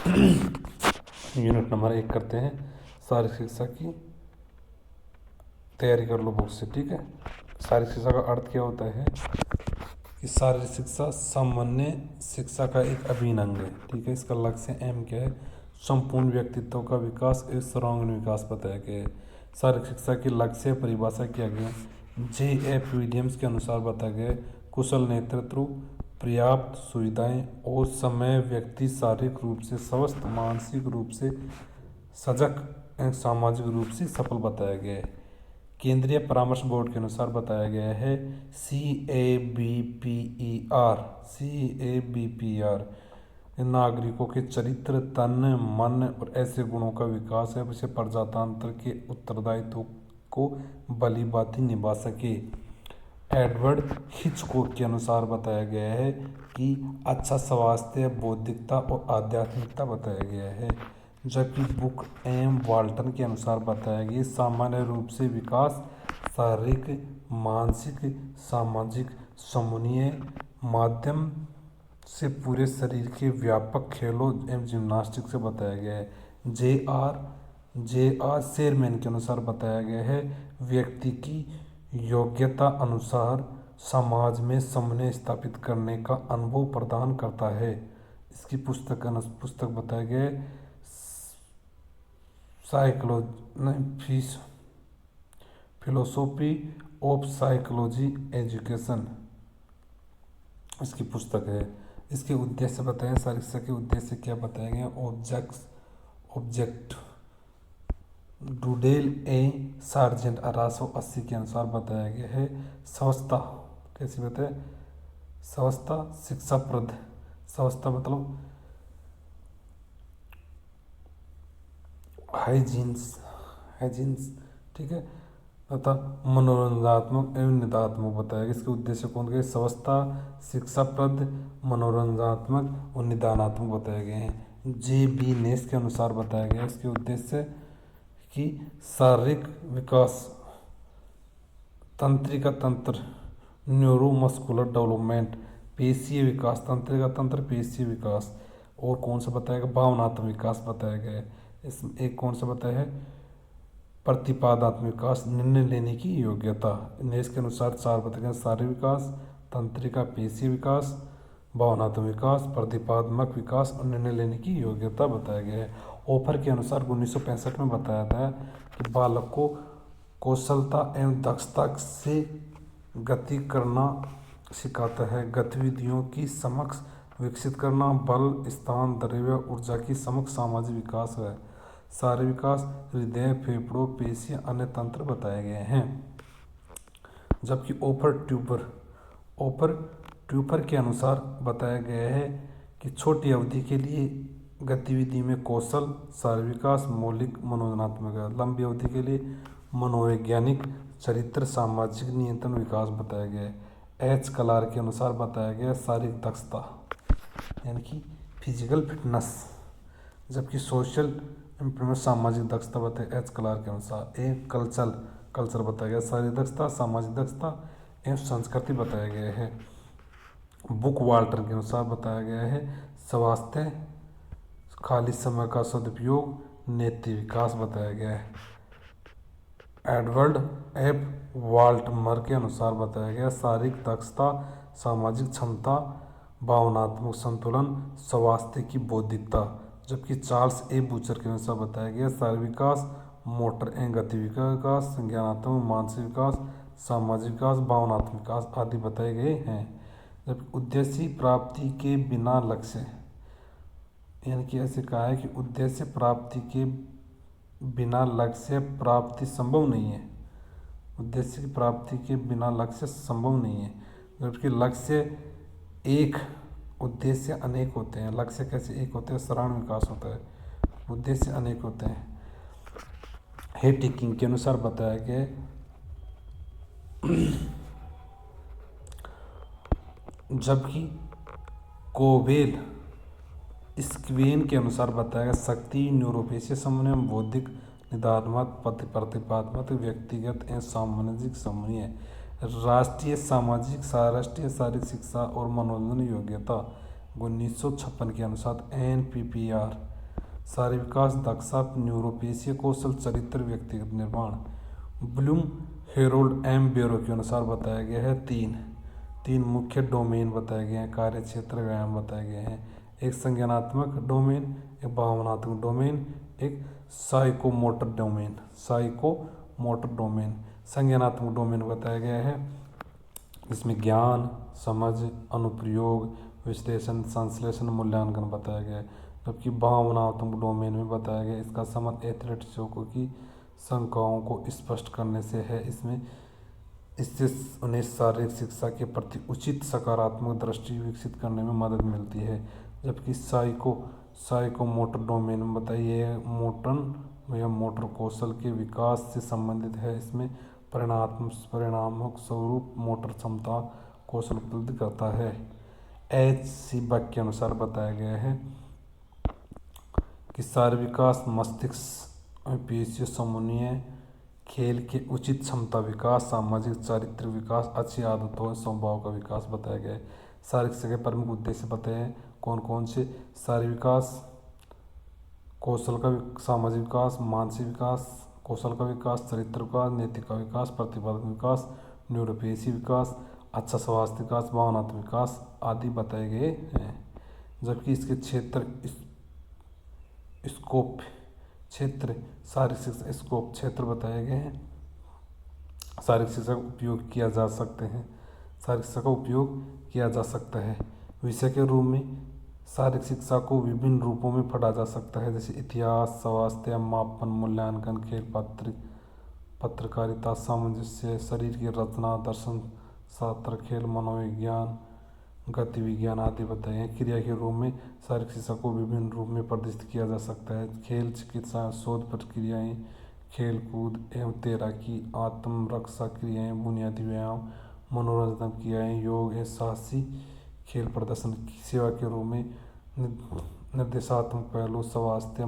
Unit number 1 करते हैं। शारीरिक शिक्षा की तैयारी कर लो बुक से, ठीक है। शारीरिक शिक्षा का अर्थ क्या होता है कि शारीरिक शिक्षा सामान्य शिक्षा का एक अभिन्न अंग है, ठीक है। इसका लक्ष्य एम क्या है, संपूर्ण व्यक्तित्व का विकास एवं सर्वांगीण विकास बताया गया है। शारीरिक शिक्षा की लक्ष्य परिभाषा किया गया J.F. विलियम्स के अनुसार बताया गया कुशल नेतृत्व, पर्याप्त सुविधाएं और समय, व्यक्ति शारीरिक रूप से स्वस्थ, मानसिक रूप से सजग एवं सामाजिक रूप से सफल बताया गया है। केंद्रीय परामर्श बोर्ड के अनुसार बताया गया है CABPER नागरिकों के चरित्र, तन, मन और ऐसे गुणों का विकास है जिसे प्रजातंत्र के उत्तरदायित्व को भलीभांति निभा सके। एडवर्ड हिचकॉक के अनुसार बताया गया है कि अच्छा स्वास्थ्य, बौद्धिकता और आध्यात्मिकता बताया गया है। जबकि बुक एम वाल्टन के अनुसार बताया गया सामान्य रूप से विकास शारीरिक, मानसिक, सामाजिक, समन्वय माध्यम से पूरे शरीर के व्यापक खेलों एवं जिम्नास्टिक से बताया गया है। जे आर शेरमैन के अनुसार बताया गया है व्यक्ति की योग्यता अनुसार समाज में समन्वय स्थापित करने का अनुभव प्रदान करता है। इसकी पुस्तक बताया गया है फिलोसॉफी ऑफ साइकोलॉजी एजुकेशन, इसकी पुस्तक है। इसके उद्देश्य बताएं, शारीरिक शिक्षा के उद्देश्य क्या बताए गए। ऑब्जेक्ट डूडेल ए सार्जेंट 1880 के अनुसार बताया गया है स्वस्थता, कैसी बताए, स्वस्थता शिक्षाप्रद, स्वस्थता मतलब हाइजीन्स, ठीक है, तथा मनोरंजनात्मक एवं निदात्मक बताया गया। इसके उद्देश्य कौन गए, स्वस्थता, शिक्षाप्रद, मनोरंजनात्मक और निदानात्मक बताए गए हैं। J.B. नेस के अनुसार बताया गया इसके उद्देश्य कि शारीरिक विकास, तंत्रिका तंत्र, न्यूरोमस्कुलर डेवलपमेंट, पेशीय विकास, तंत्रिका तंत्र, पेशीय विकास, और कौन सा बताया गया, भावनात्मक विकास बताया गया है। इसमें एक कौन सा बताया है, प्रतिपादात्मक विकास, निर्णय लेने की योग्यता। नेस के अनुसार 4 बताए गए, शारीरिक विकास, तंत्रिका पेशीय विकास, भावनात्मक विकास, प्रतिपादात्मक विकास और निर्णय लेने की योग्यता बताया गया है। ऑफर के अनुसार 1965 में बताया था कि बालक को कौशलता एवं दक्षता से गति करना सिखाता है, गतिविधियों की समक्ष विकसित करना, बल, स्थान, द्रव्य, ऊर्जा की समक्ष सामाजिक विकास है। शारीरिक विकास, हृदय, फेफड़ों, पेशी, अन्य तंत्र बताए गए हैं। जबकि ओपर ट्यूपर के अनुसार बताया गया है कि छोटी अवधि के लिए गतिविधि में कौशल, शारीरिक विकास, मौलिक, मनोरंजनात्मक, लंबी अवधि के लिए मनोवैज्ञानिक, चरित्र, सामाजिक, नियंत्रण, विकास बताया गया है। एच कलार के अनुसार बताया गया शारीरिक दक्षता यानी कि फिजिकल फिटनेस, जबकि सोशल इम्प्रूवमेंट, सामाजिक दक्षता बताया एच कलार के अनुसार। कल्चर बताया गया शारीरिक दक्षता, सामाजिक दक्षता एवं संस्कृति बताया गया है। बुक वाल्टर के अनुसार बताया गया है स्वास्थ्य, खाली समय का सदुपयोग, नैतिक विकास बताया गया है। एडवर्ड एफ वाल्टमर के अनुसार बताया गया शारीरिक दक्षता, सामाजिक क्षमता, भावनात्मक संतुलन, स्वास्थ्य की बौद्धिकता। जबकि चार्ल्स ए बूचर के अनुसार बताया गया शारीरिक विकास, मोटर एवं गतिविधि का विकास, संज्ञानात्मक, मानसिक विकास, सामाजिक विकास, भावनात्मक विकास आदि बताए गए हैं। जबकि उद्देश्य प्राप्ति के बिना लक्ष्य, यानी कि ऐसे कहा है कि उद्देश्य प्राप्ति के बिना लक्ष्य प्राप्ति संभव नहीं है, उद्देश्य की प्राप्ति के बिना लक्ष्य संभव नहीं है। जबकि लक्ष्य एक, उद्देश्य अनेक होते हैं। लक्ष्य कैसे एक होते हैं, सर्वांगीण विकास होता है, उद्देश्य अनेक होते हैं। हेटिंग के अनुसार बताया गया जबकि कोवेल स्क्वेन के अनुसार बताया गया शक्ति, न्यूरोपेशिया समन्वय, बौद्धिक, निदात्मक, प्रतिपादात्मक, व्यक्तिगत एवं सामाजिक समन्वय, राष्ट्रीय शारीरिक शिक्षा और मनोरंजन योग्यता। 1956 के अनुसार NPPR शारीरिक विकास, दक्षता, न्यूरोपेशिया कौशल, चरित्र, व्यक्तिगत निर्माण। ब्लूम हेरोल्ड एम बेरो के अनुसार बताया गया है तीन मुख्य डोमेन बताए गए हैं, कार्य क्षेत्र, व्यायाम बताए गए हैं। एक संज्ञानात्मक डोमेन, एक भावनात्मक डोमेन, एक साइकोमोटर डोमेन। संज्ञानात्मक डोमेन बताया गया है इसमें ज्ञान, समझ, अनुप्रयोग, विश्लेषण, संश्लेषण, मूल्यांकन बताया गया है। जबकि भावनात्मक डोमेन में बताया गया इसका संबंध एथलेटिक्सों की शंकाओं को स्पष्ट करने से है। इससे उन्हें शारीरिक शिक्षा के प्रति उचित सकारात्मक दृष्टि विकसित करने में मदद मिलती है। जबकि साइकोमोटर डोमेन में बताइए मोटर कौशल के विकास से संबंधित है। इसमें परिणामक स्वरूप मोटर क्षमता कौशल उपलब्ध करता है। एच सी बक के अनुसार बताया गया है कि शारीरिक विकास, मस्तिष्क पेशीय समन्वय, खेल के उचित क्षमता विकास, सामाजिक चारित्रिक विकास, अच्छी आदतों और स्वभाव का विकास बताया गया है। शारीरिक शिक्षा के प्रमुख उद्देश्य बताए हैं कौन कौन से? शारीरिक विकास, कौशल का सामाजिक विकास, मानसिक विकास, कौशल का विकास, चरित्र विकास, नैतिक का विकास, प्रतिपादक विकास, न्यूरोपेशी विकास, अच्छा स्वास्थ्य विकास, भावनात्मक विकास आदि बताए गए हैं। जबकि इसके स्कोप क्षेत्र, शारीरिक शिक्षा स्कोप क्षेत्र बताए गए हैं। शारीरिक शिक्षा का उपयोग किया जा सकते हैं, शारीरिक शिक्षा का उपयोग किया जा सकता है। विषय के रूप में शारीरिक शिक्षा को विभिन्न रूपों में पढ़ा जा सकता है, जैसे इतिहास, स्वास्थ्य, मापन, मूल्यांकन, खेल, पत्रकारिता, सामंजस्य, शरीर की रचना, दर्शन शास्त्र, खेल, मनोविज्ञान, गति विज्ञान आदि बताए हैं। क्रिया के रूप में शारीरिक शिक्षा को विभिन्न रूप में प्रदर्शित किया जा सकता है। खेल, चिकित्सा, शोध प्रक्रियाएं, खेल कूद एवं तैराकी, आत्मरक्षा क्रियाएं, बुनियादी व्यायाम, मनोरंजन क्रियाएं, योग एवं साहसी खेल प्रदर्शन। सेवा के रूप में निर्देशात्मक पहलू, स्वास्थ्य,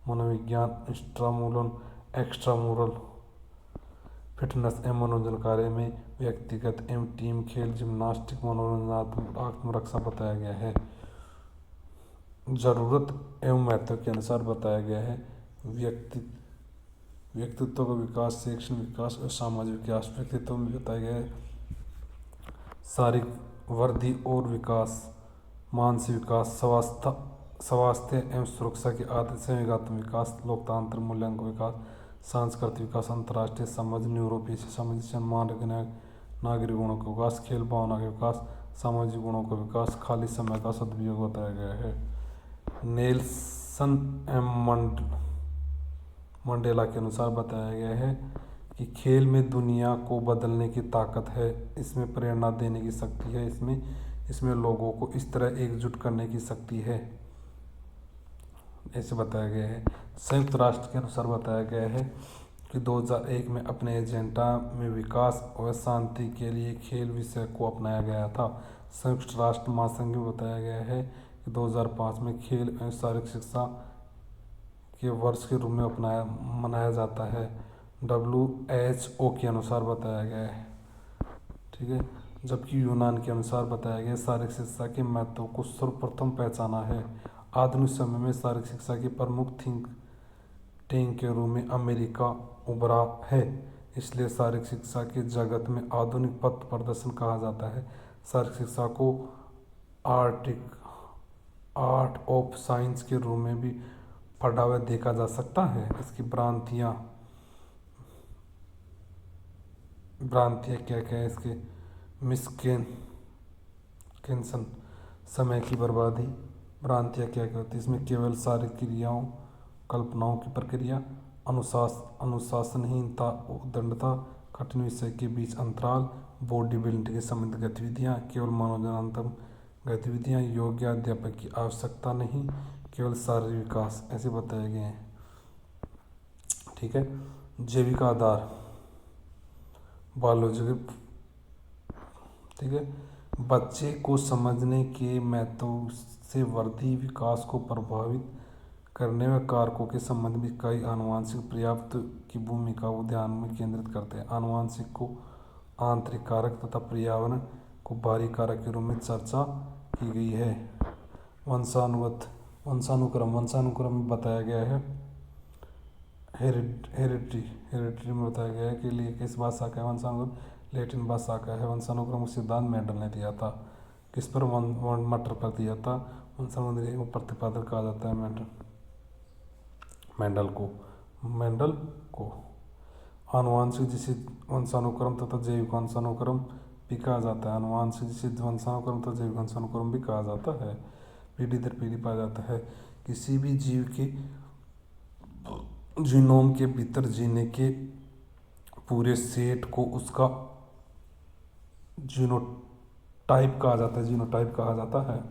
मनोविज्ञान, एक्स्ट्रामुरल फिटनेस एवं मनोरंजन कार्य में व्यक्तिगत एवं टीम खेल, जिम्नास्टिक, मनोरंजनात्मक, आत्मरक्षा बताया गया है। जरूरत एवं महत्व के अनुसार बताया गया है व्यक्तित्व का विकास, शैक्षणिक विकास और सामाजिक विकास। व्यक्तित्व में बताया गया है शारीरिक वृद्धि और विकास, मानसिक विकास, स्वास्थ्य एवं सुरक्षा की आदत, संवेगात्मक विकास, लोकतंत्र, मूल्यांकन विकास, सांस्कृतिक विकास, अंतर्राष्ट्रीय समझ, न्यूरोपेशी समझ, सम्मान, नागरिक गुणों का विकास, खेल भावना का विकास, सामाजिक गुणों का विकास, खाली समय का सदुपयोग बताया गया है। नेल्सन एम मंडेला के अनुसार बताया गया है कि खेल में दुनिया को बदलने की ताकत है, इसमें प्रेरणा देने की शक्ति है, इसमें लोगों को इस तरह एकजुट करने की शक्ति है, ऐसे बताया गया है। संयुक्त राष्ट्र के अनुसार बताया गया है कि 2001 में अपने एजेंडा में विकास और शांति के लिए खेल विषय को अपनाया गया था। संयुक्त राष्ट्र महासंघ में बताया गया है कि 2005 में खेल एवं शारीरिक शिक्षा के वर्ष के रूप में मनाया जाता है। WHO के अनुसार बताया गया है, ठीक है। जबकि यूनान के अनुसार बताया गया शारीरिक शिक्षा के महत्व को सर्वप्रथम पहचाना है। आधुनिक समय में शारीरिक शिक्षा के प्रमुख थिंक टैंक के रूप में अमेरिका उभरा है, इसलिए शारीरिक शिक्षा के जगत में आधुनिक पथ प्रदर्शन कहा जाता है। शारीरिक शिक्षा को आर्ट ऑफ साइंस के रूप में भी पढ़ा हुआ देखा जा सकता है। इसकी भ्रांतियाँ क्या क्या है इसके? मिसकंसेप्शन, समय की बर्बादी। भ्रांतियाँ क्या क्या होती है इसमें? केवल शारीरिक क्रियाओं, कल्पनाओं की प्रक्रिया, अनुशासनहीनता, उद्दंडता, कठिन विषय के बीच अंतराल, बॉडी बिल्डिंग के संबंधित गतिविधियाँ, केवल मनोरंजनात्मक गतिविधियाँ, योग्य अध्यापक की आवश्यकता नहीं, केवल शारीरिक विकास, ऐसे बताए गए हैं, ठीक है। जैविक आधार, बायोलॉजिकल, ठीक है। बच्चे को समझने के महत्व से वृद्धि विकास को प्रभावित करने वाले कारकों के संबंध में कई आनुवंशिक पर्याप्त की भूमिका को ध्यान में केंद्रित करते हैं। आनुवंशिक को आंतरिक कारक तथा पर्यावरण को बाहरी कारक के रूप में चर्चा की गई है। वंशानुगत वंशानुक्रम में बताया गया है हेरिडिटी में बताया गया है कि लिए किस भाषा का है वंशानुक्रम, लैटिन भाषा का है। वंशानुक्रम का सिद्धांत मेंडल ने दिया था, किस पर, मटर पर दिया था। वंशानुक्रम को प्रतिपादक कहा जाता है मेंडल को। आनुवांशिक जिसे वंशानुक्रम तथा जैविक वंशानुक्रम भी कहा जाता है। आनुवांशिक जिसे वंशानुक्रम तथा जैविक वंशानुक्रम भी कहा जाता है। पीढ़ी दर पीढ़ी पाया जाता है। किसी भी जीव के जीनोम के भीतर जीने के पूरे सेट को उसका जीनोटाइप कहा जाता है।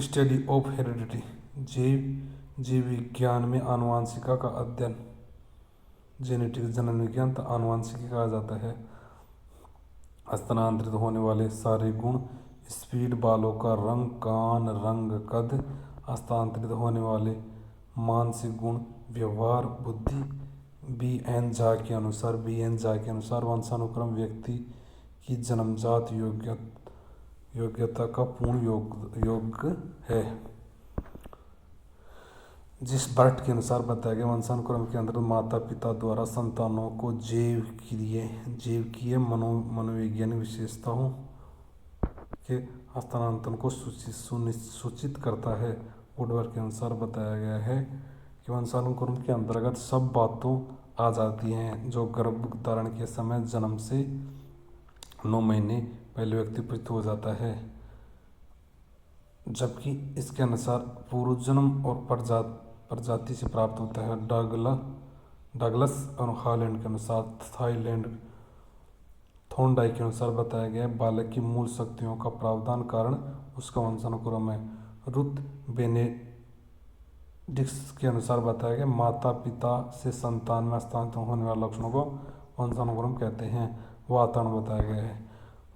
स्टडी ऑफ हेरिडिटी, जीव विज्ञान में आनुवंशिकता का अध्ययन, जेनेटिक्स जनन विज्ञान आनुवंशिकी कहा जाता है। हस्तांतरित होने वाले सारे गुण, स्पीड, बालों का रंग, कान, रंग, कद, हस्तांतरित होने वाले मानसिक गुण, व्यवहार, बुद्धि, बी.एन. झा के अनुसार वंशानुक्रम व्यक्ति की जन्मजात योग्यता का पूर्ण योग है। जिस बर्ट के अनुसार बताया गया वंशानुक्रम के अंतर्गत माता पिता द्वारा संतानों को जैविकीय मनोवैज्ञानिक विशेषताओं के हस्तांतरण को सूचित करता है। वुडवर्ड के अनुसार बताया गया है कि वंशानुक्रम के अंतर्गत सब बातों आ जाती हैं जो गर्भ धारण के समय जन्म से 9 महीने पहले व्यक्ति प्रयुक्त हो जाता है, जबकि इसके अनुसार पूर्व जन्म और प्रजाति से प्राप्त होता है। डगलस और हॉलैंड के अनुसार थॉर्नडाइक के अनुसार बताया गया बालक की मूल शक्तियों का प्रावधान कारण उसका वंशानुक्रम है। रुथ बेनेडिक्ट के अनुसार बताया गया माता पिता से संतान में हस्तांतरित होने वाले लक्षणों को वंशानुक्रम कहते हैं। वातावरण बताया गया है,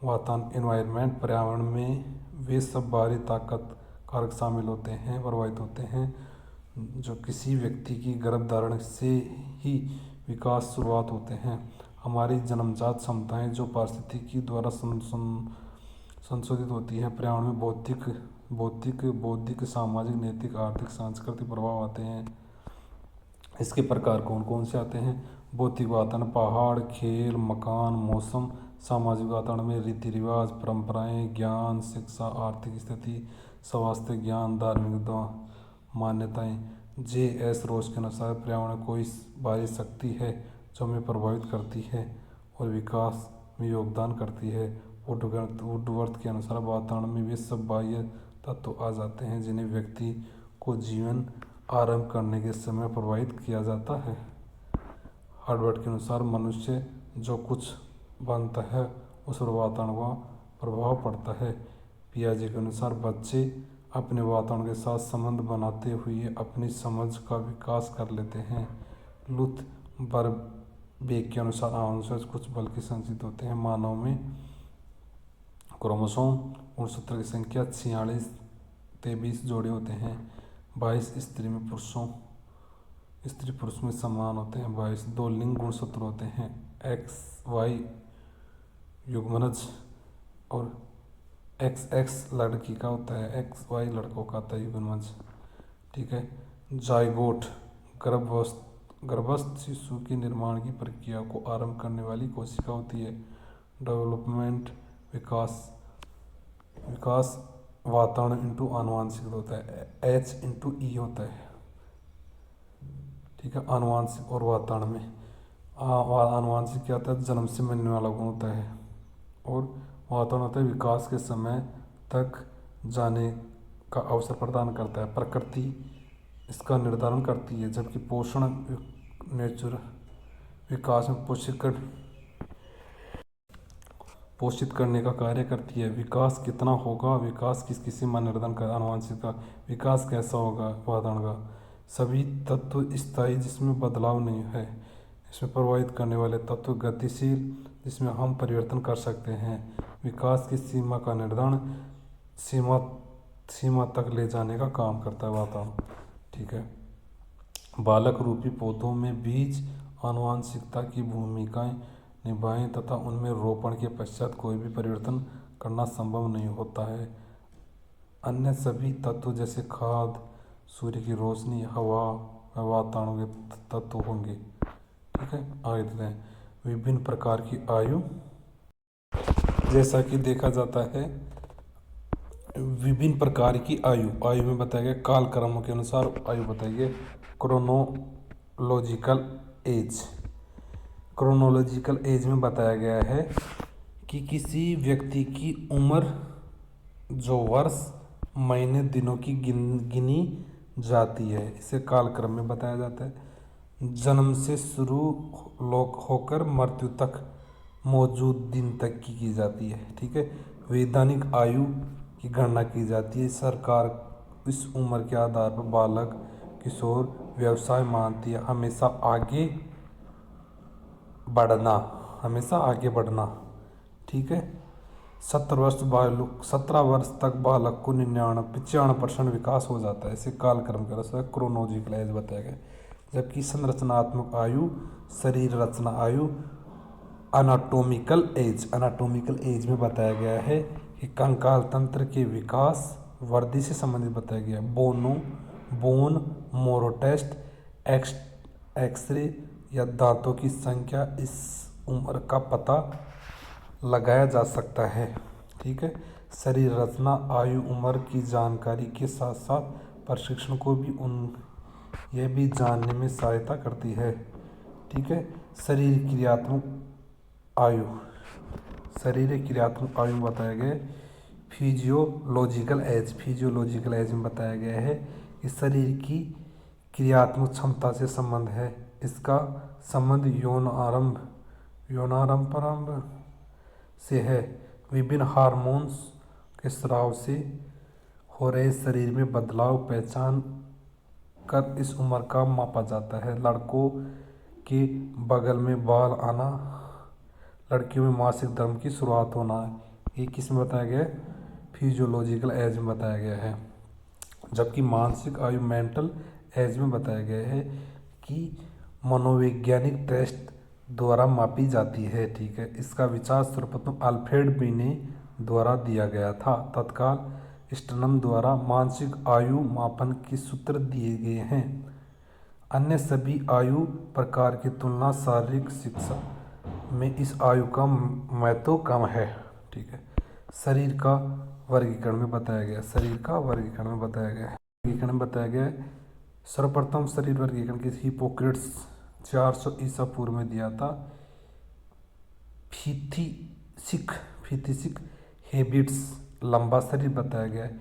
वातावरण एनवायरनमेंट, पर्यावरण में वे सब बाहरी ताकत कारक शामिल होते हैं, प्रभावित होते हैं जो किसी व्यक्ति की गर्भधारण से ही विकास शुरुआत होते हैं। हमारी जन्मजात क्षमताएं जो पारिस्थितिकी द्वारा संशोधित होती हैं। पर्यावरण में भौतिक, बौद्धिक, सामाजिक, नैतिक, आर्थिक, सांस्कृतिक प्रभाव आते हैं। इसके प्रकार कौन कौन से आते हैं? भौतिक वातावरण, पहाड़, खेल, मकान, मौसम। सामाजिक वातावरण में रीति रिवाज, परंपराएं, ज्ञान, शिक्षा, आर्थिक स्थिति, स्वास्थ्य, ज्ञान, धार्मिक मान्यताएं। J.S. रोज के अनुसार पर्यावरण कोई बाहरी शक्ति है जो हमें प्रभावित करती है और विकास में योगदान करती है। वुडवर्थ के अनुसार वातावरण में वे सब बाह्य तत्व आ जाते हैं जिन्हें व्यक्ति को जीवन आरंभ करने के समय प्रभावित किया जाता है। हार्वर्ड के अनुसार मनुष्य जो कुछ बनता है उस पर वातावरण का प्रभाव पड़ता है। पियाजे के अनुसार बच्चे अपने वातावरण के साथ संबंध बनाते हुए अपनी समझ का विकास कर लेते हैं। लुथ बर्बेक के अनुसार अनुसार कुछ बल के संचित होते हैं। मानव में क्रोमोसोम गुणसूत्र की संख्या 46-23 जोड़े होते हैं। 22 स्त्री पुरुष में समान होते हैं। 22 दो लिंग गुणसूत्र होते हैं, XY युग्मनज और XX लड़की का होता है, XY लड़कों का होता है युग्मनज। ठीक है। जाइगोट गर्भस्थ शिशु के निर्माण की प्रक्रिया को आरंभ करने वाली कोशिका होती है। डेवलपमेंट विकास वातावरण इंटू आनुवांशिक होता है, H/E होता है। ठीक है। आनुवांशिक और वातावरण में आनुवांशिक क्या होता है? जन्म से मिलने वाला गुण होता है और वातावरण होता है विकास के समय तक जाने का अवसर प्रदान करता है। प्रकृति इसका निर्धारण करती है, जबकि पोषण नेचर विकास में पोषित करने का कार्य करती है। विकास कितना होगा, विकास किस सीमा निर्धारण कर आनुवंशिक का। विकास कैसा होगा वातावरण का? सभी तत्व स्थायी जिसमें बदलाव नहीं है। इसमें प्रभावित करने वाले तत्व गतिशील जिसमें हम परिवर्तन कर सकते हैं। विकास की सीमा का निर्धारण सीमा तक ले जाने का काम करता है वातावरण। ठीक है। बालक रूपी पौधों में बीज आनुवंशिकता की भूमिकाएं निभाएं तथा उनमें रोपण के पश्चात कोई भी परिवर्तन करना संभव नहीं होता है। अन्य सभी तत्व जैसे खाद, सूर्य की रोशनी, हवा व वातावरण के तत्व होंगे। ठीक है, आगे देखते हैं विभिन्न प्रकार की आयु। जैसा कि देखा जाता है विभिन्न प्रकार की आयु, आयु में बताया गया कालक्रम के अनुसार आयु बताई गई क्रोनोलॉजिकल एज। क्रोनोलॉजिकल एज में बताया गया है कि किसी व्यक्ति की उम्र जो वर्ष, महीने, दिनों की गिनी जाती है, इसे कालक्रम में बताया जाता है। जन्म से शुरू होकर मृत्यु तक मौजूद दिन तक की जाती है। ठीक है, वैधानिक आयु की गणना की जाती है। सरकार इस उम्र के आधार पर बालक, किशोर, व्यवसाय मानती है। हमेशा आगे बढ़ना। ठीक है, 17 वर्ष तक बालक को 95% विकास हो जाता है। इसे कालक्रम के अनुसार क्रोनोलॉजिकल एज बताया गया। जबकि संरचनात्मक आयु, शरीर रचना आयु, एनाटोमिकल एज में बताया गया है कि कंकाल तंत्र के विकास वृद्धि से संबंधित बताया गया। बोन मोरो टेस्ट, एक्सरे या दांतों की संख्या इस उम्र का पता लगाया जा सकता है। ठीक है, शरीर रचना आयु उम्र की जानकारी के साथ साथ प्रशिक्षण को भी यह भी जानने में सहायता करती है। ठीक है, शरीर क्रियात्मक आयु में बताया गया फिजियोलॉजिकल एज में बताया गया है कि शरीर की क्रियात्मक क्षमता से संबंध है। इसका संबंध यौनारंभ से है। विभिन्न हार्मोन्स के स्राव से हो रहे शरीर में बदलाव पहचान कर इस उम्र का मापा जाता है। लड़कों के बगल में बाल आना, लड़कियों में मासिक धर्म की शुरुआत होना, ये किस में बताया गया है? फिजियोलॉजिकल एज में बताया गया है। जबकि मानसिक आयु मेंटल एज में बताया गया है कि मनोवैज्ञानिक टेस्ट द्वारा मापी जाती है। ठीक है, इसका विचार सर्वप्रथम अल्फ्रेड बिने द्वारा दिया गया था। तत्काल स्टर्नम द्वारा मानसिक आयु मापन के सूत्र दिए गए हैं। अन्य सभी आयु प्रकार की तुलना शारीरिक शिक्षा में इस आयु का महत्व कम है। ठीक है, शरीर का वर्गीकरण में बताया गया है। सर्वप्रथम शरीर वर्गीकरण किसी हिपोक्रेट्स 400 ईसा पूर्व में दिया था। फिथिसिक हैबिट्स लंबा शरीर बताया गया है।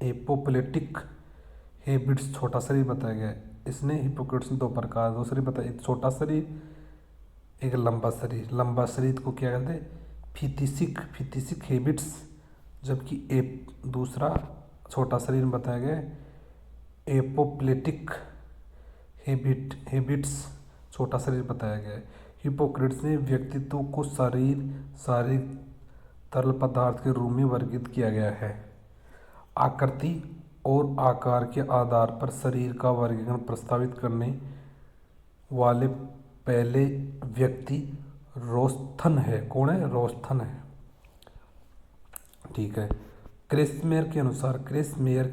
एपोप्लेटिक हैबिट्स छोटा शरीर बताया गया है। इसने हिपोक्रेट्स ने 2 प्रकार, 2 शरीर बताया, एक छोटा शरीर, एक लंबा शरीर। लंबा शरीर को क्या कहते हैं? फिथिसिक हैबिट्स, जबकि दूसरा छोटा शरीर में बताया गया एपोप्लेटिक हैबिट्स छोटा शरीर बताया गया है। हिपोक्रेट्स ने व्यक्तित्व को शारीरिक तरल पदार्थ के रूप में वर्गीकृत किया गया है। आकृति और आकार के आधार पर शरीर का वर्गीकरण प्रस्तावित करने वाले पहले व्यक्ति रोस्थन है। कौन है? रोस्थन है। ठीक है, क्रेसमेयर के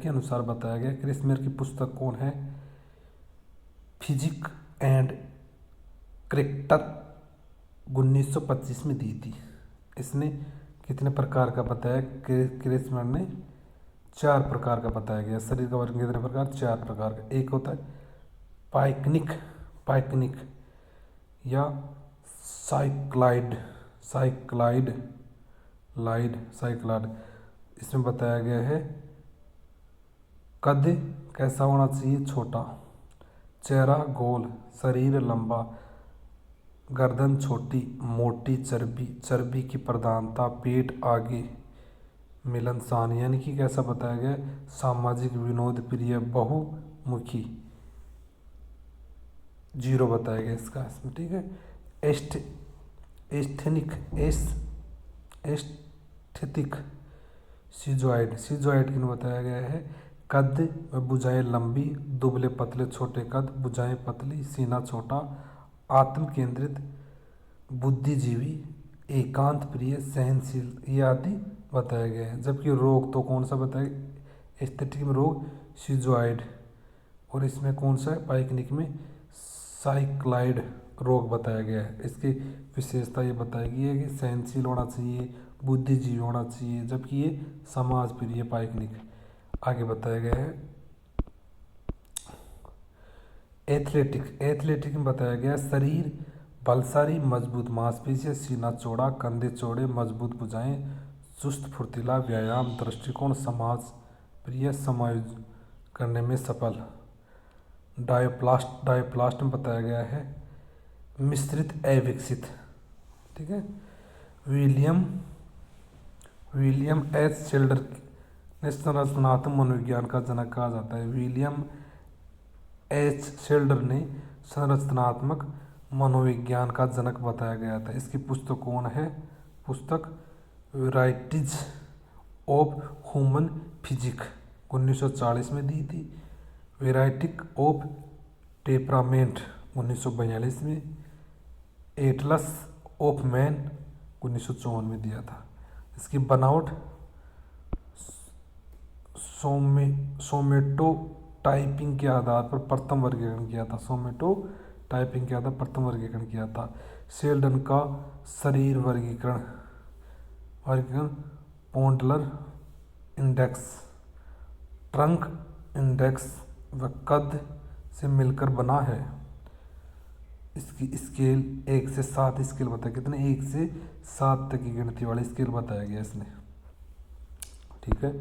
अनुसार बताया गया। क्रेसमेयर की पुस्तक कौन है? फिजिक एंड कैरेक्टर 1925 में दी थी। इसने कितने प्रकार का बताया? क्रेसमेयर ने 4 प्रकार का बताया गया। शरीर का वर्गीकरण कितने प्रकार? 4 प्रकार का। एक होता है पाइकनिक या साइक्लाइड। इसमें बताया गया है कद कैसा होना चाहिए? छोटा, चेहरा गोल, शरीर लंबा, गर्दन छोटी, मोटी चर्बी की प्रधानता, पेट आगे, मिलनसान, यानी कि कैसा बताया गया? सामाजिक, विनोद प्रिय, बहुमुखी, 0 बताया गया इसका इसमें। ठीक है, एस्थेटिक सीजोइड किन बताया गया है? कद व भुजाएं लंबी, दुबले पतले, छोटे कद, भुजाएं पतली, सीना छोटा, आत्म केंद्रित, बुद्धिजीवी, एकांत प्रिय, सहनशील, ये आदि बताया गया है। जबकि रोग तो कौन सा बताया, एस्थेटिक में रोग सीजोइड, और इसमें कौन सा है, पाइकनिक में साइक्लाइड रोग बताया गया है। इसकी विशेषता ये बताई गई है कि सहनशील होना चाहिए, बुद्धिजीवी होना चाहिए, जबकि ये समाज प्रिय पाइकनिक। आगे बताया गया है एथलेटिक में बताया गया है शरीर बलशाली, मजबूत मांसपेशियां, सीना चौड़ा, कंधे चौड़े, मजबूत भुजाएं, चुस्त फुर्तीला, व्यायाम दृष्टिकोण, समाज प्रिय, समायोजन करने में सफल। डायोप्लास्ट में बताया गया है मिश्रित अविकसित। ठीक है। विलियम विलियम एच शिल्डर ने संरचनात्मक मनोविज्ञान का जनक कहा जाता है। विलियम एच शिल्डर ने संरचनात्मक मनोविज्ञान का जनक बताया गया था। इसकी पुस्तक कौन है, पुस्तक वेराइटीज ऑफ ह्यूमन फिजिक 1940 में दी थी। वेराइटिक ऑफ टेपरामेंट 1942 में, एटलस ऑफ मैन 1954 में दिया था। इसकी बनावट सोमेटो टाइपिंग के आधार पर प्रथम वर्गीकरण किया था। सोमेटो टाइपिंग के आधार पर प्रथम वर्गीकरण किया था। शेल्डन का शरीर वर्गीकरण पोंडलर इंडेक्स, ट्रंक इंडेक्स व कद से मिलकर बना है। इसकी स्केल 1 से 7 स्केल बताया, कितने 1 से 7 तक की गिनती वाली स्केल बताया गया इसने। ठीक है।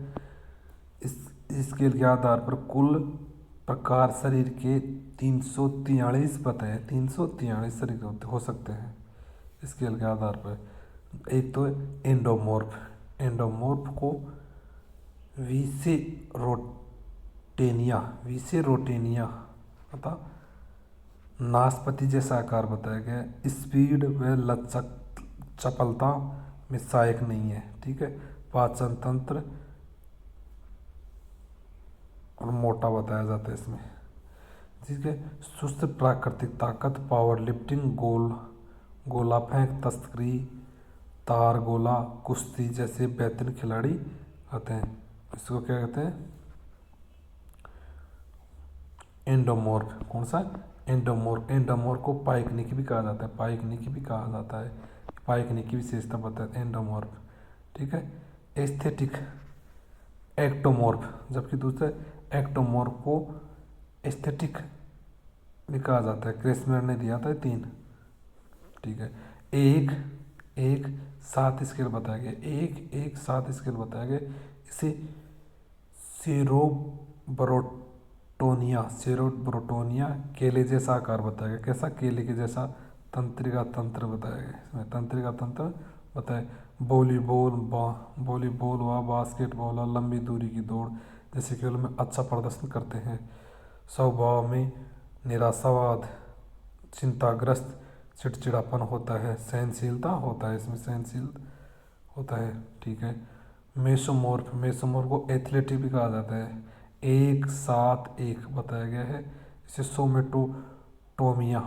इस स्केल के आधार पर कुल प्रकार शरीर के 343 बताए, 343 शरीर हो सकते हैं स्केल के आधार पर। एक तो एंडोमॉर्फ को विसेरोटेनिया अतः नाशपति जैसा आकार बताया गया। स्पीड व लचक चपलता में सहायक नहीं है। ठीक है। पाचन तंत्र और मोटा बताया जाता है इसमें। ठीक है। सुस्त प्राकृतिक ताकत, पावर लिफ्टिंग, गोला फेंक, तस्करी, तार गोला, कुश्ती जैसे बेहतरीन खिलाड़ी आते हैं। इसको क्या कहते हैं, एंडोमॉर्फ। कौन सा, एंडोमॉर्फ को पाइकनिक भी कहा जाता है, पाइकनिक भी कहा जाता है। पाइकनिक की विशेषता बताते हैं एंडोमॉर्फ। ठीक है। एस्थेटिक एक्टोमॉर्फ, जबकि दूसरा एक्टोमॉर्फ को एस्थेटिक भी कहा जाता है। क्रेसमेर ने दिया था 3। ठीक है। एक 7 स्केल बताया गया, 7 स्केल बताया गया। इसे सेरोब्रोटोनिया केले जैसा आकार बताया गया। कैसा, केले के जैसा। तंत्रिका तंत्र बताया गया इसमें, तंत्रिका तंत्र बताया। वॉलीबॉल व बास्केटबॉल और लंबी दूरी की दौड़ जैसे खेलों में अच्छा प्रदर्शन करते हैं। स्वभाव में निराशावाद, चिंताग्रस्त, चिड़चिड़ापन होता है, सहनशीलता होता है इसमें, सहनशील होता है। ठीक है। मेसोमॉर्फ को एथलेटिक भी कहा जाता है। 1 7 1 बताया गया है। इसे सोमेटोटोनिया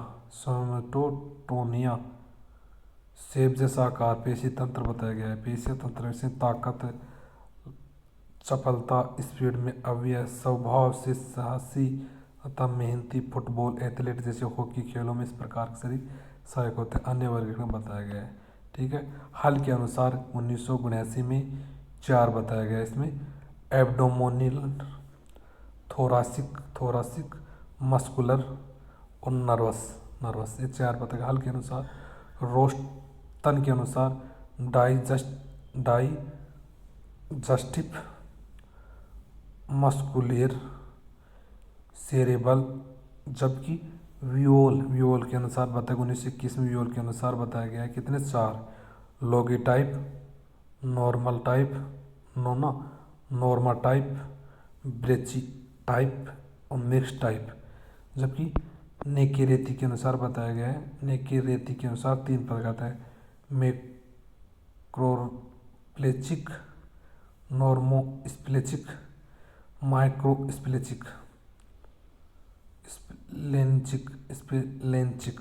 सेब जैसा आकार, पेशी तंत्र बताया गया है। पेशी तंत्र से ताकत, चपलता, स्पीड में अव्यय, स्वभाव से साहसी अतः मेहनती, फुटबॉल, एथलीट जैसे हॉकी खेलों में इस प्रकार के शरीर सहायक होते हैं। अन्य वर्गीकरण बताया गया है। ठीक है। हाल के अनुसार 1979 में 4 बताया गया इसमें, एब्डोमिनल, थोरासिक, मस्कुलर और नर्वस ये 4 बताया गया हाल के अनुसार। रोस्टन के अनुसार डाइजस्टिव, मस्कुलर, सेरेबल, जबकि वियोल के अनुसार बताया 1921 में वियोल के अनुसार बताया गया है कितने 4, लोगी टाइप, नॉर्मल टाइप, नॉर्मा टाइप, ब्रेची टाइप और मिक्स टाइप। जबकि नेकेरेती के अनुसार बताया गया है, नेकेरेती के अनुसार 3 प्रकार है, मैक्रोस्प्लेचिक, नॉर्मोस्प्लेचिक, माइक्रोस्प्लेचिक, स्प्लेंचिक।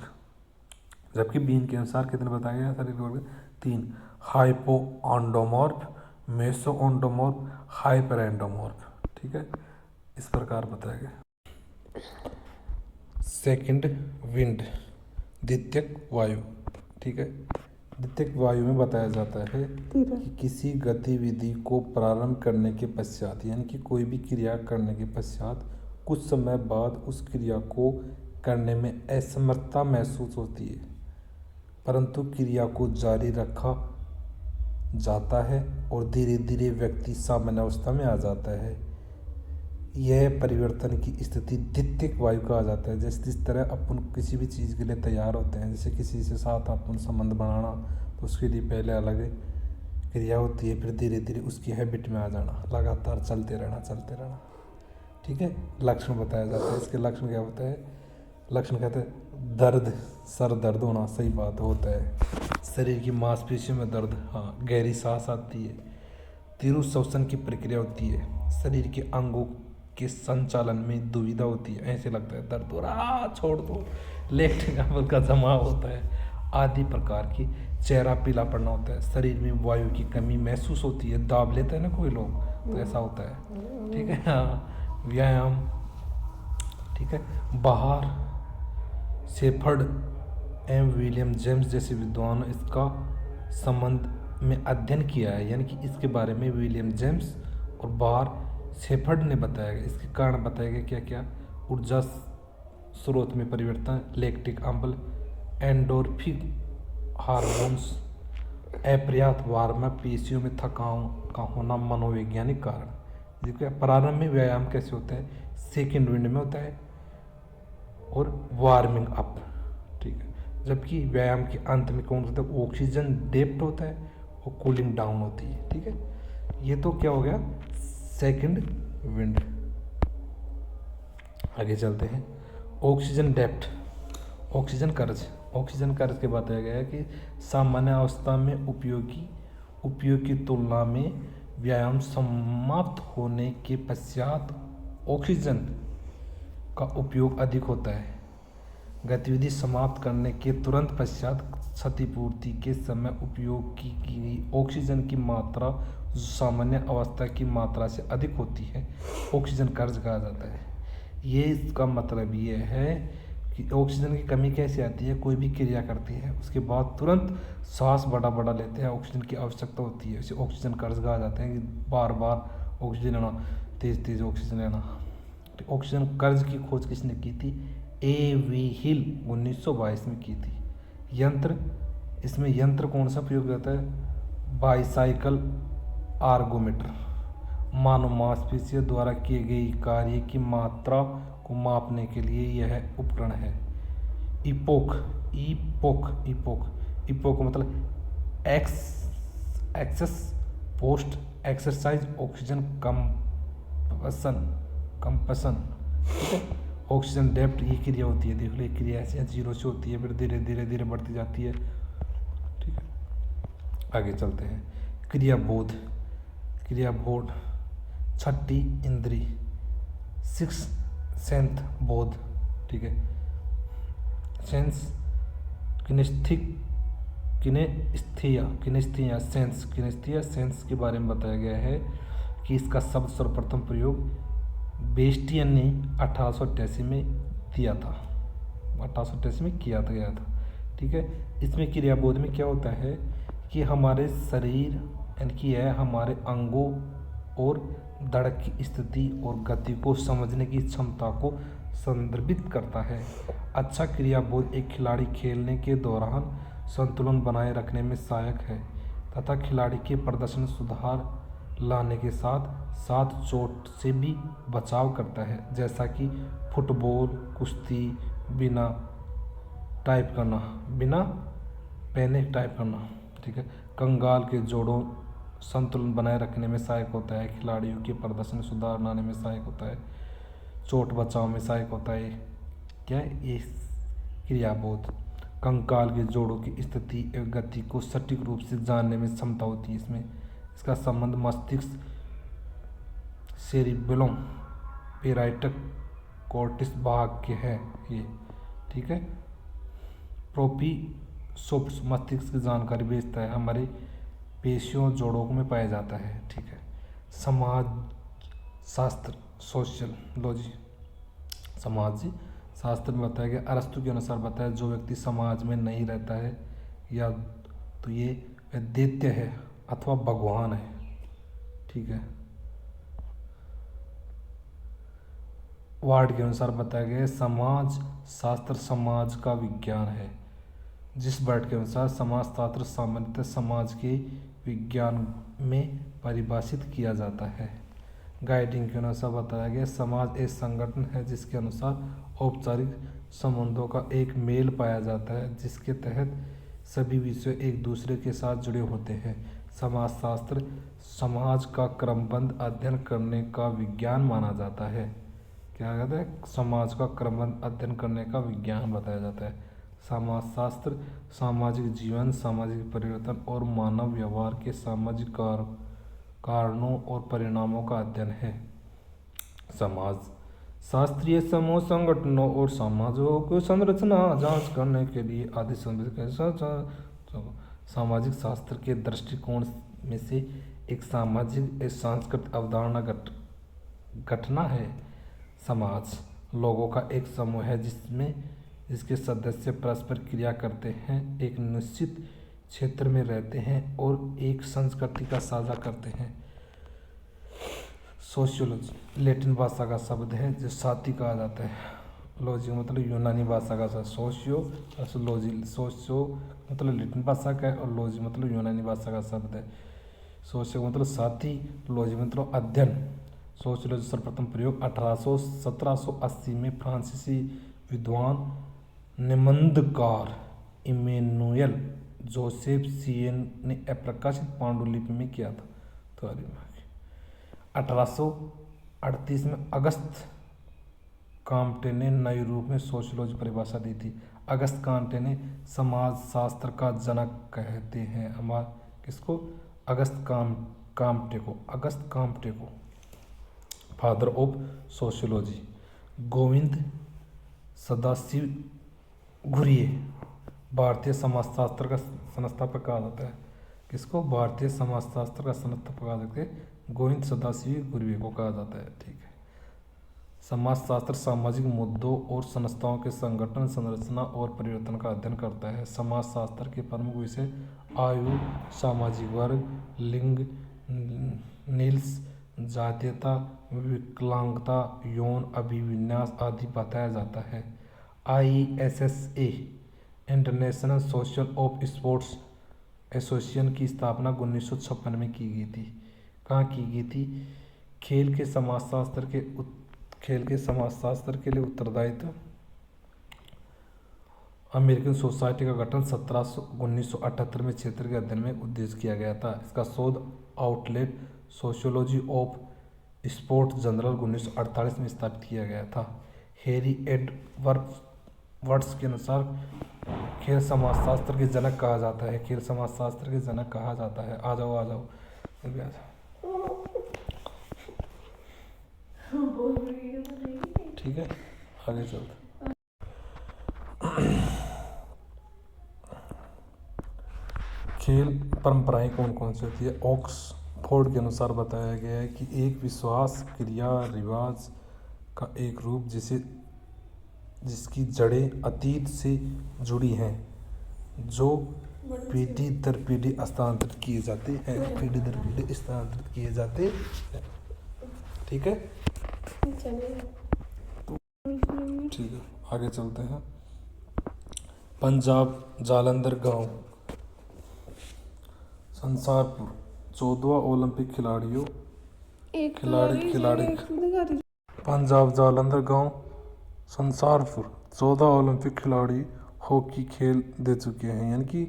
जबकि बीन के अनुसार कितने बताया गया शरीर वर्ग 3, हाइपोएंडोमॉर्फ, मेसो एंडोमॉर्फ, हाइपर एंडोमॉर्फ। ठीक है, इस प्रकार बताया गया। सेकंड, विंड, द्वितीयक वायु। ठीक है, द्वितीयक वायु में बताया जाता है कि किसी गतिविधि को प्रारंभ करने के पश्चात, यानी कि कोई भी क्रिया करने के पश्चात कुछ समय बाद उस क्रिया को करने में असमर्थता महसूस होती है, परंतु क्रिया को जारी रखा जाता है और धीरे धीरे व्यक्ति सामान्य अवस्था में आ जाता है। यह परिवर्तन की स्थिति द्वितीयक वायु कहा जाता है। जैसे जिस तरह अपन किसी भी चीज़ के लिए तैयार होते हैं, जैसे किसी से साथ अपन संबंध बनाना, तो उसके लिए पहले अलग क्रिया होती है, फिर धीरे धीरे उसकी हैबिट में आ जाना, लगातार चलते रहना। ठीक है, लक्षण बताया जाता है। इसके लक्षण क्या होता है? लक्षण कहते हैं दर्द, सर दर्द होना, सही बात होता है। शरीर की मांसपेशियों में दर्द, हाँ, गहरी सांस आती है, तीव्र श्वसन की प्रक्रिया होती है, शरीर के अंगों के संचालन में दुविधा होती है, ऐसे लगता है दर्द हो रहा, छोड़ दो, लैक्टिक अम्ल का जमाव होता है, आदि प्रकार की। चेहरा पीला पड़ना होता है, शरीर में वायु की कमी महसूस होती है, दाब लेते हैं ना कोई लोग, तो ऐसा होता है। ठीक है, हाँ, व्यायाम। ठीक है, बाहर शेफर्ड एम विलियम जेम्स जैसे विद्वान इसका संबंध में अध्ययन किया है, यानी कि इसके बारे में विलियम जेम्स और बार शेफर्ड ने बताया गया। इसके कारण बताया गया क्या क्या? ऊर्जा स्रोत में परिवर्तन, लैक्टिक अम्ल, एंडोर्फिन हार्मोन्स, अपर्याप्त वार्म, पेशियों में थकान का होना, मनोवैज्ञानिक कारण। देखिए प्रारंभ में व्यायाम कैसे होता है? सेकेंड विंड में होता है और वार्मिंग अप। ठीक है, जबकि व्यायाम के अंत में कौन होता है? ऑक्सीजन डेप्थ होता है और कूलिंग डाउन होती है। ठीक है, ये तो क्या हो गया? Second wind. आगे चलते हैं, ऑक्सीजन डेप्थ, ऑक्सीजन कर्ज के बताया गया है कि सामान्य अवस्था में उपयोग की तुलना में व्यायाम समाप्त होने के पश्चात ऑक्सीजन का उपयोग अधिक होता है। गतिविधि समाप्त करने के तुरंत पश्चात क्षतिपूर्ति के समय उपयोग की गई ऑक्सीजन की मात्रा जो सामान्य अवस्था की मात्रा से अधिक होती है, ऑक्सीजन कर्ज कहा जाता है। ये इसका मतलब ये है कि ऑक्सीजन की कमी कैसे आती है? कोई भी क्रिया करती है उसके बाद तुरंत सांस बड़ा लेते हैं, ऑक्सीजन की आवश्यकता होती है, इसे ऑक्सीजन कर्ज कहा जाता है कि बार बार ऑक्सीजन लेना, तेज ऑक्सीजन लेना। ऑक्सीजन कर्ज की खोज किसने की थी? A.V. हिल 1922 में की थी। इसमें यंत्र कौन सा प्रयोग होता है? बाईसाइकिल आर्गोमीटर, मानव मांसपेशियों द्वारा किए गए कार्य की मात्रा को मापने के लिए यह उपकरण है। इपोक मतलब एक्सेस पोस्ट एक्सरसाइज ऑक्सीजन कंपसन। ठीक है, ऑक्सीजन डेप्थ ये क्रिया होती है, देख लो क्रिया ऐसे 0 से होती है, फिर धीरे धीरे बढ़ती जाती है। ठीक है, आगे चलते हैं, क्रियाबोध, छठी इंद्री, सिक्स सेंथ बोध। ठीक है, सेंस सेंस के बारे में बताया गया है कि इसका शब्द सर्वप्रथम प्रयोग बेस्टियन ने 1888 में दिया था, 1888 में किया गया था। ठीक है, इसमें क्रियाबोध में क्या होता है कि हमारे शरीर यानी कि यह हमारे अंगों और धड़क की स्थिति और गति को समझने की क्षमता को संदर्भित करता है। अच्छा क्रियाबोध एक खिलाड़ी खेलने के दौरान संतुलन बनाए रखने में सहायक है तथा खिलाड़ी के प्रदर्शन सुधार लाने के साथ साथ चोट से भी बचाव करता है, जैसा कि फुटबॉल, कुश्ती, बिना पहने टाइप करना। ठीक है, कंगाल के जोड़ों संतुलन बनाए रखने में सहायक होता है, खिलाड़ियों के प्रदर्शन सुधार लाने में सहायक होता है, चोट बचाव में सहायक होता है। क्या ये क्रियाबोध? कंकाल के जोड़ों की स्थिति एवं गति को सटीक रूप से जानने में क्षमता होती है। इसका संबंध मस्तिष्क, सेरिबेलम, पेराइटल कॉर्टेक्स भाग के है ये। ठीक है, प्रोपिसोप्स मस्तिष्क की जानकारी भेजता है, हमारे पेशियों जोड़ों में पाया जाता है। ठीक है। समाज शास्त्र सोशियोलॉजी, समाज शास्त्र में बताया गया, अरस्तु के अनुसार बताया जो व्यक्ति समाज में नहीं रहता है या तो ये दैत्य है अथवा भगवान है। ठीक है। वार्ड के अनुसार बताया गया समाज शास्त्र समाज का विज्ञान है। जिस वर्ड के अनुसार समाज शास्त्र सामान्यतः समाज के विज्ञान में परिभाषित किया जाता है। गाइडिंग के अनुसार बताया गया समाज एक संगठन है जिसके अनुसार औपचारिक संबंधों का एक मेल पाया जाता है जिसके तहत सभी विषय एक दूसरे के साथ जुड़े होते हैं। समाजशास्त्र समाज का क्रमबद्ध अध्ययन करने का विज्ञान माना जाता है। क्या कहते हैं? समाज का क्रमबद्ध अध्ययन करने का विज्ञान बताया जाता है। समाजशास्त्र सामाजिक जीवन, सामाजिक परिवर्तन और मानव व्यवहार के सामाजिक कारणों और परिणामों का अध्ययन है। समाज शास्त्रीय समूह संगठनों और समाजों को संरचना जांच करने के लिए आदि सामाजिक शास्त्र के दृष्टिकोण में से एक सामाजिक सांस्कृतिक अवधारणा घटना है। समाज लोगों का एक समूह है जिसके सदस्य परस्पर क्रिया करते हैं, एक निश्चित क्षेत्र में रहते हैं और एक संस्कृति का साझा करते हैं। सोशियोलॉजी लैटिन भाषा का शब्द है जो साथी कहा जाता है। लॉजी मतलब यूनानी भाषा का शब्द, सोशियो मतलब लैटिन भाषा का है और लॉजी मतलब यूनानी भाषा का शब्द है। सोशियो मतलब साथी, लॉजी मतलब अध्ययन। सोशियोलॉजी सर्वप्रथम प्रयोग 1780 में फ्रांसीसी विद्वान निबंधकार इमैनुएल जोसेफ सियेन ने अप्रकाशित पांडुलिपि में किया था। तो 1838 में अगस्त काम्टे ने नए रूप में सोशियोलॉजी परिभाषा दी थी। अगस्त काम्टे ने समाज शास्त्र का जनक कहते हैं। हमारा किसको? अगस्त काम्टे को father of sociology. Govind Sadashiv Ghurye भारतीय समाजशास्त्र का संस्थापक कहा जाता है। किसको? भारतीय समाजशास्त्र का संस्थापक कहा जाता है, गोविंद सदाशिव घुरिये को कहा जाता है। ठीक है। समाजशास्त्र सामाजिक मुद्दों और संस्थाओं के संगठन, संरचना और परिवर्तन का अध्ययन करता है। समाजशास्त्र के प्रमुख विषय आयु, सामाजिक वर्ग, लिंग, लिंग, जातीयता, विकलांगता, यौन अभिविन्यास आदि बताया जाता है। ISSA international social of sports association की स्थापना 1956 में की गई थी। कहाँ की गई थी? खेल के समाजशास्त्र के लिए उत्तरदायित्व। अमेरिकन सोसाइटी का गठन 1978 में क्षेत्र के अध्ययन में उद्देश्य किया गया था। इसका शोध outlet sociology of sports journal 1948 में स्थापित किया गया था। हैरी एडवर्ड्स के अनुसार खेल समाजशास्त्र के जनक कहा जाता है। खेल समाजशास्त्र के जनक कहा जाता है। आ जाओ ठीक है, आगे चलते। खेल परंपराएं कौन कौन सी होती है? ऑक्सफोर्ड के अनुसार बताया गया है कि एक विश्वास, क्रिया, रिवाज का एक रूप जिसकी जड़ें अतीत से जुड़ी हैं, जो पीढ़ी दर पीढ़ी स्थानांतरित किए जाते हैं। ठीक है, ठीक है, आगे चलते हैं। पंजाब जालंधर गांव संसारपुर 14वां ओलंपिक खिलाड़ी पंजाब जालंधर गांव संसारपुर 14 ओलंपिक खिलाड़ी हॉकी खेल दे चुके हैं। यानी कि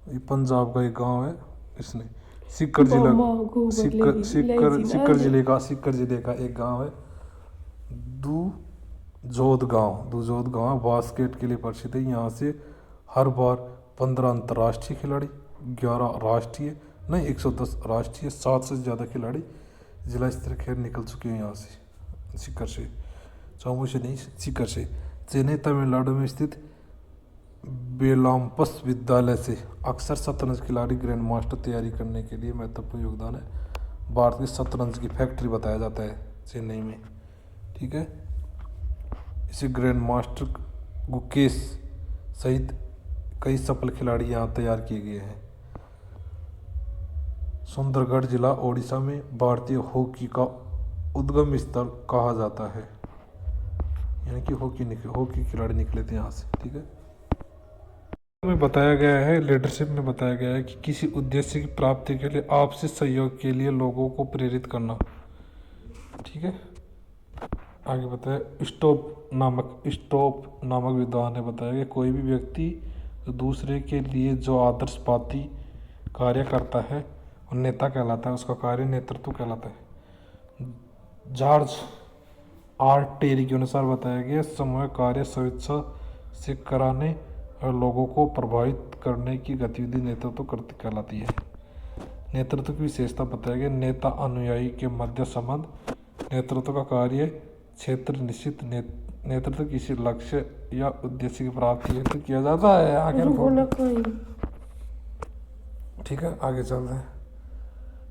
ये पंजाब का एक गांव है। इसने सीकर जिले का एक गांव है दुजोद गांव बास्केट के लिए प्रसिद्ध है। यहाँ से हर बार 15 अंतर्राष्ट्रीय खिलाड़ी, 11 राष्ट्रीय 110 राष्ट्रीय, 7 से ज़्यादा खिलाड़ी जिला स्तरीय खेल निकल चुके हैं। यहाँ से सीकर से चेन्नई तमिलनाडु में स्थित बेलाम्पस विद्यालय से अक्सर शतरंज खिलाड़ी ग्रैंड मास्टर तैयारी करने के लिए महत्वपूर्ण योगदान है। भारत की शतरंज की फैक्ट्री बताया जाता है चेन्नई में। ठीक है, इसे ग्रैंड मास्टर गुकेश सहित कई सफल खिलाड़ी यहाँ तैयार किए गए हैं। सुंदरगढ़ जिला ओडिशा में भारतीय हॉकी का उद्गम स्थल कहा जाता है, यानी कि हॉकी खिलाड़ी निकले थे यहाँ से। ठीक है, में बताया गया है, लीडरशिप में बताया गया है कि किसी उद्देश्य की प्राप्ति के लिए आपसी सहयोग के लिए लोगों को प्रेरित करना। ठीक है, आगे बताया स्टॉप नामक विद्वान ने बताया कि कोई भी व्यक्ति दूसरे के लिए जो आदर्शवादी कार्य करता है वो नेता कहलाता है, उसका कार्य नेतृत्व कहलाता है। जॉर्ज आर टेरी के अनुसार बताया गया समूह कार्य स्वेच्छा से कराने और लोगों को प्रभावित करने की गतिविधि नेतृत्व करती कहलाती है। नेतृत्व की विशेषता बताया गया नेता अनुयायी के मध्य संबंध। नेतृत्व का कार्य क्षेत्र निश्चित नेतृत्व किसी लक्ष्य या उद्देश्य की प्राप्ति हेतु किया जाता है। आगे ठीक है, आगे चलते हैं।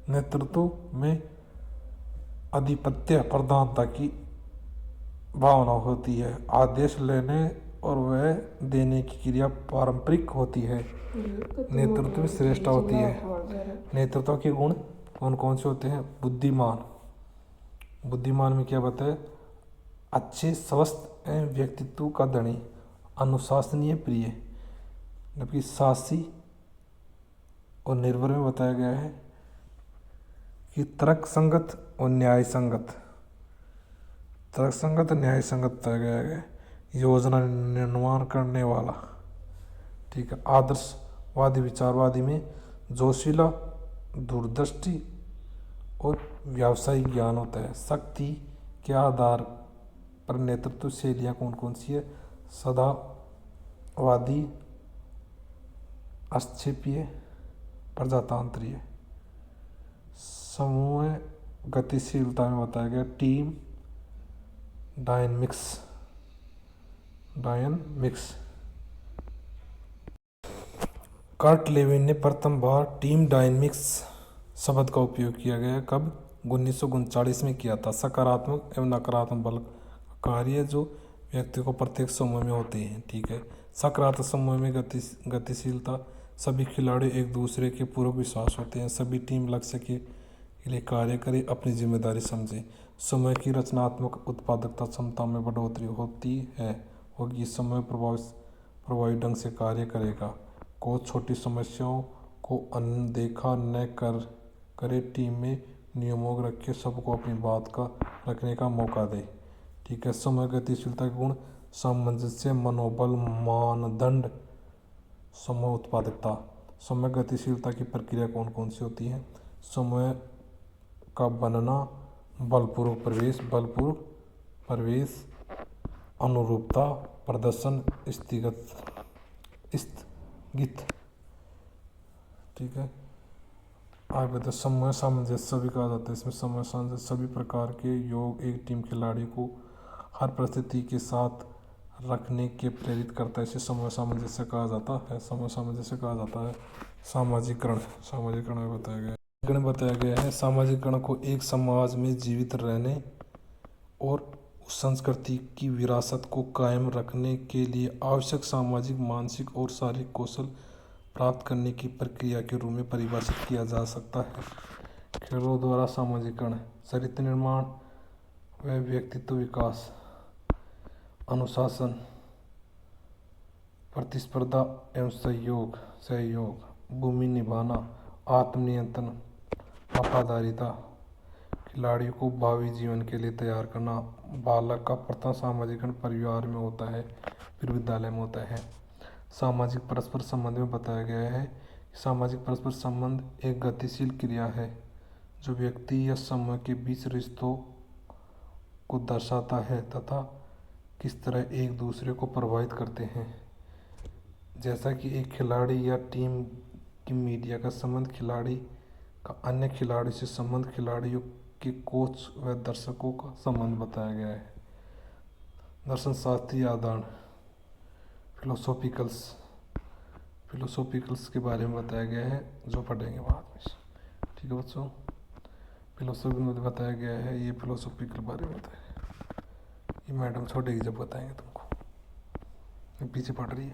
नेतृत्व में आधिपत्य प्रधानता की भावना होती है। आदेश लेने और वह देने की क्रिया पारंपरिक होती है। नेतृत्व में श्रेष्ठता होती है। नेतृत्व के गुण कौन कौन से होते हैं? बुद्धिमान में क्या बताए? अच्छे स्वस्थ एवं व्यक्तित्व का धनी, अनुशासनीय, प्रिय। जबकि साहसी और निर्भर में बताया गया है कि तर्क संगत और न्याय संगत बताया गया है। योजना निर्माण करने वाला। ठीक है, आदर्शवादी विचारवादी में जोशीला, दूरदृष्टि और व्यावसायिक ज्ञान होता है। शक्ति के आधार पर नेतृत्व शैलियाँ कौन कौन सी है? सदावादी, आक्षेपीय, प्रजातांत्रिक। समूह गतिशीलता में बताया गया टीम डायनमिक्स। कर्ट लेविन ने प्रथम बार टीम डायनमिक्स शब्द का उपयोग किया गया। कब? 1939 में किया था। सकारात्मक एवं नकारात्मक बल कार्य जो व्यक्ति को प्रत्येक समूह में होते हैं। ठीक है, सकारात्मक समूह में गतिशीलता, सभी खिलाड़ी एक दूसरे के पूर्व विश्वास होते हैं, सभी टीम लक्ष्य के लिए कार्य करें, अपनी जिम्मेदारी समझें। समय की रचनात्मक उत्पादकता क्षमता में बढ़ोतरी होती है होगी। समय प्रभावी ढंग से कार्य करेगा। कोच छोटी समस्याओं को अनदेखा न करे, टीम में नियमों को रखे, सबको अपनी बात का रखने का मौका दे। ठीक है, समय गतिशीलता के गुण सामंजस्य, मनोबल, मानदंड, समय उत्पादकता। समय गतिशीलता की प्रक्रिया कौन कौन सी होती है? समय का बनना, बलपूर्वक प्रवेश, अनुरूपता, प्रदर्शन, स्थगित। ठीक है, आगे बताए समय सामंजस्य भी कहा जाता है। इसमें समय सामंजस्य सभी प्रकार के योग एक टीम खिलाड़ी को हर परिस्थिति के साथ रखने के प्रेरित करता है। इसे समय सामंजस्य कहा जाता है। सामाजिकरण में बताया गया है सामाजिकरण को एक समाज में जीवित रहने और उस संस्कृति की विरासत को कायम रखने के लिए आवश्यक सामाजिक, मानसिक और शारीरिक कौशल प्राप्त करने की प्रक्रिया के रूप में परिभाषित किया जा सकता है। खेलों द्वारा सामाजिकरण, चरित्र निर्माण व व्यक्तित्व विकास, अनुशासन, प्रतिस्पर्धा एवं सहयोग, भूमि निभाना, आत्मनियंत्रण, वफादारिता, खिलाड़ियों को भावी जीवन के लिए तैयार करना। बालक का प्रथम सामाजिकरण परिवार में होता है, फिर विद्यालय में होता है। सामाजिक परस्पर संबंध में बताया गया है कि सामाजिक परस्पर संबंध एक गतिशील क्रिया है जो व्यक्ति या समूह के बीच रिश्तों को दर्शाता है तथा किस तरह एक दूसरे को प्रभावित करते हैं। जैसा कि एक खिलाड़ी या टीम की मीडिया का संबंध, खिलाड़ी का अन्य खिलाड़ी से संबंध, खिलाड़ियों के कोच व दर्शकों का संबंध बताया गया है। दर्शन शास्त्रीय आधार, फिलोसॉफिकल्स फिलोसॉफिकल्स के बारे में बताया गया है, जो पढ़ेंगे बाद में। ठीक है बच्चों, फिलोसॉफी में बताया गया है, ये फिलोसॉफी के बारे में बताया, ये मैडम छोड़ेगी जब बताएंगे तुमको, पीछे पढ़ रही है।